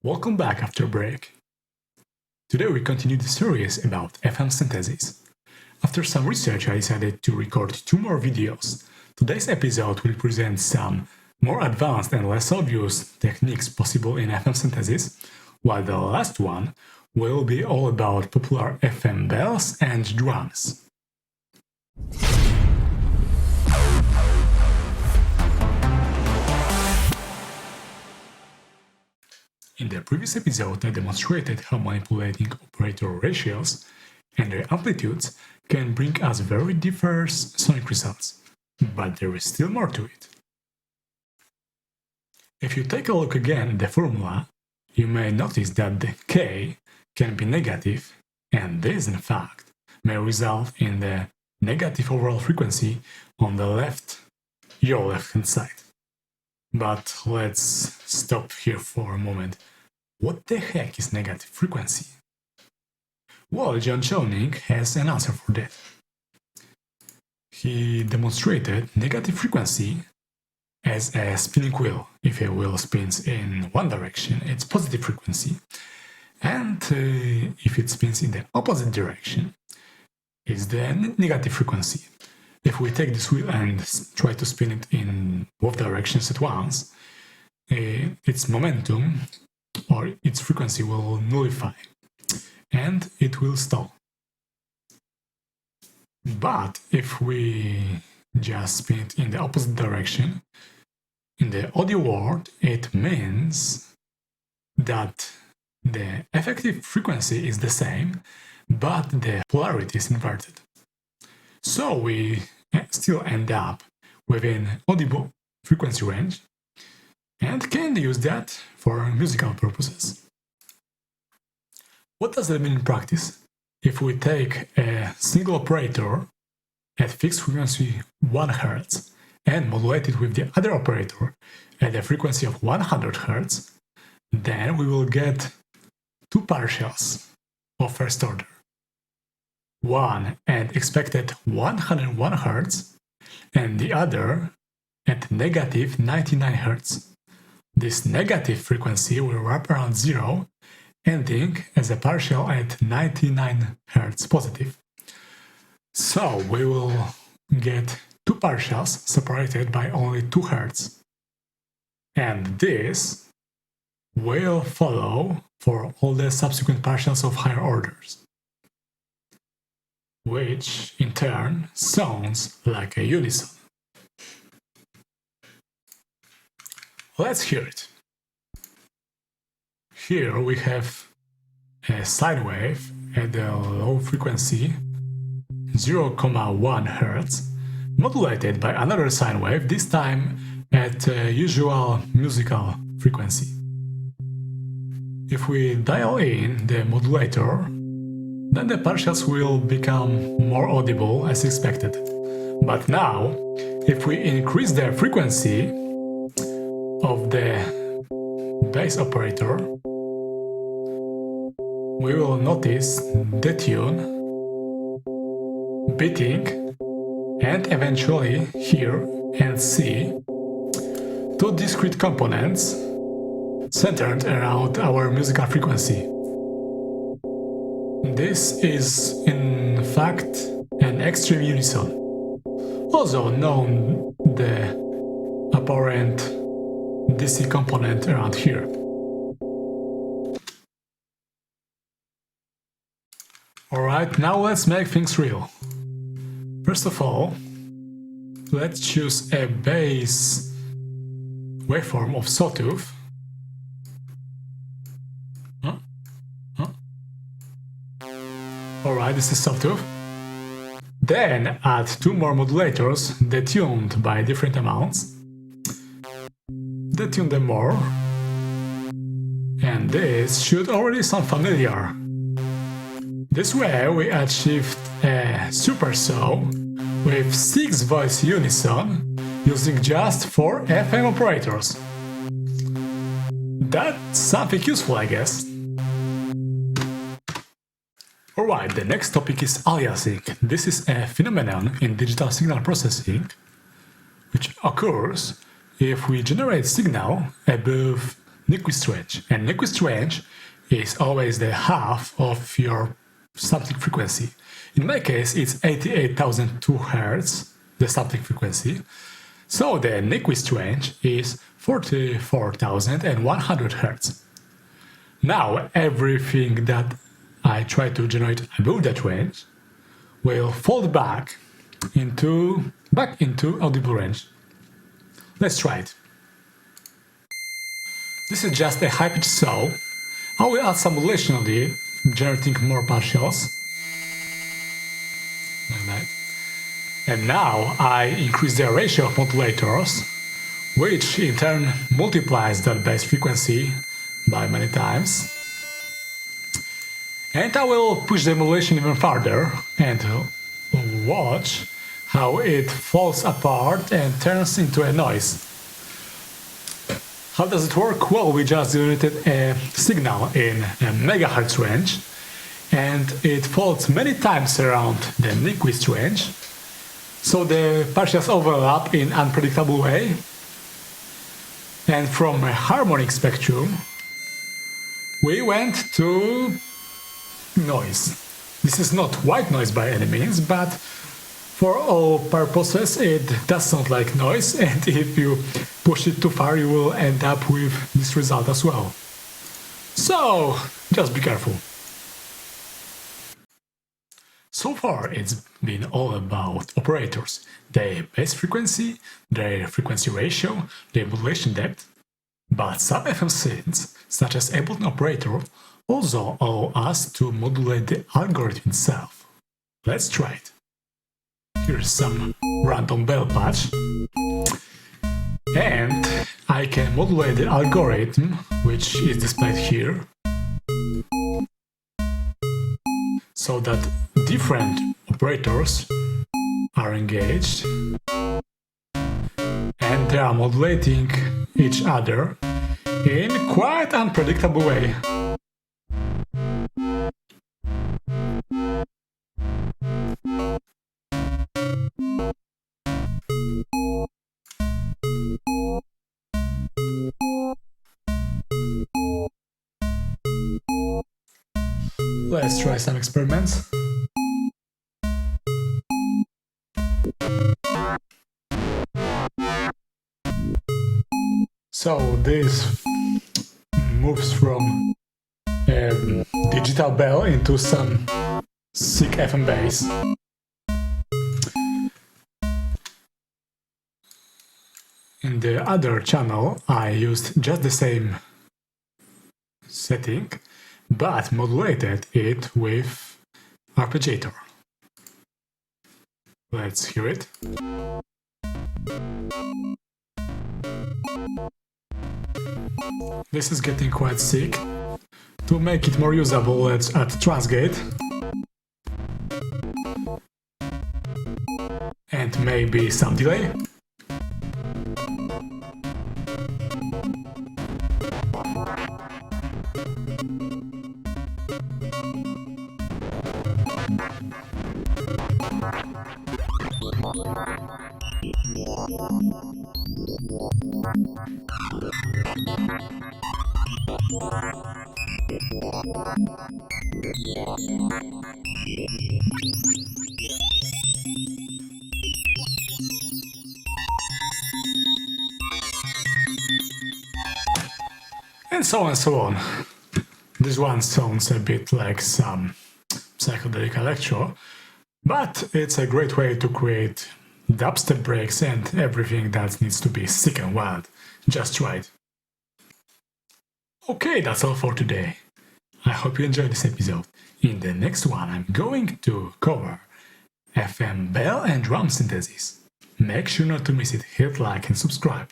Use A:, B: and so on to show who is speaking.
A: Welcome back after a break. Today we continue the series about FM synthesis. After some research I decided to record 2 more videos. Today's episode will present some more advanced and less obvious techniques possible in FM synthesis, while the last one will be all about popular FM bells and drums. In the previous episode, I demonstrated how manipulating operator ratios and their amplitudes can bring us very diverse sonic results, but there is still more to it. If you take a look again at the formula, you may notice that the K can be negative, and this in fact may result in the negative overall frequency on your left-hand side. But let's stop here for a moment. What the heck is negative frequency? Well, John Chowning has an answer for that. He demonstrated negative frequency as a spinning wheel. If a wheel spins in one direction, it's positive frequency. And if it spins in the opposite direction, it's the negative frequency. If we take this wheel and try to spin it in both directions at once, its momentum or its frequency will nullify and it will stall. But if we just spin it in the opposite direction, in the audio world it means that the effective frequency is the same, but the polarity is inverted. So we still end up within audible frequency range and can use that for musical purposes. What does that mean in practice? If we take a single operator at fixed frequency 1 Hz and modulate it with the other operator at a frequency of 100 Hz, then we will get 2 partials of first order. One at expected 101 Hz and the other at negative 99 Hz. This negative frequency will wrap around 0, ending as a partial at 99 Hz positive. So we will get 2 partials separated by only 2 Hz. And this will follow for all the subsequent partials of higher orders, which in turn sounds like a unison. Let's hear it. Here we have a sine wave at a low frequency 0,1 Hz, modulated by another sine wave, this time at a usual musical frequency. If we dial in the modulator, then the partials will become more audible as expected. But now, if we increase the frequency of the bass operator, we will notice the tune beating and eventually hear and see 2 discrete components centered around our musical frequency. This is in fact an extreme unison, also known the apparent DC component around here. Alright, now let's make things real. First of all, let's choose a bass waveform of sawtooth. Alright, this is sawtooth. Then add 2 more modulators detuned by different amounts. Detune them more. And this should already sound familiar. This way we achieved a supersaw with 6 voice unison using just 4 FM operators. That's something useful, I guess. Alright, the next topic is aliasing. This is a phenomenon in digital signal processing which occurs if we generate signal above Nyquist range. And Nyquist range is always the half of your sampling frequency. In my case, it's 88,002 Hz, the sampling frequency. So the Nyquist range is 44,100 Hz. Now, everything that I try to generate above that range will fold back into audible range. Let's try it. This is just a high-pitch saw. I will add some modulation on it, generating more partials. Like that. And now I increase the ratio of modulators, which in turn multiplies that base frequency by many times. And I will push the modulation even further and watch how it falls apart and turns into a noise. How does it work? Well, we just generated a signal in a megahertz range, and it folds many times around the Nyquist range, so the partials overlap in unpredictable way. And from a harmonic spectrum, we went to noise. This is not white noise by any means, but for all purposes it does sound like noise, and if you push it too far you will end up with this result as well. So just be careful. So far it's been all about operators, their base frequency, their frequency ratio, their modulation depth. But some FM synths, such as Ableton Operator, also allow us to modulate the algorithm itself. Let's try it. Here's some random bell patch. And I can modulate the algorithm, which is displayed here, so that different operators are engaged and they are modulating each other in quite unpredictable way. Let's try some experiments. So this moves from a digital bell into some sick FM bass. In the other channel I used just the same setting, but modulated it with arpeggiator. Let's hear it. This is getting quite sick. To make it more usable, let's add transgate. And maybe some delay. And so on and so on. This one sounds a bit like some psychedelic electro, but it's a great way to create dubstep breaks and everything that needs to be sick and wild. Just try it. Okay, that's all for today. I hope you enjoyed this episode. In the next one I'm going to cover FM bell and drum synthesis. Make sure not to miss it, hit like and subscribe.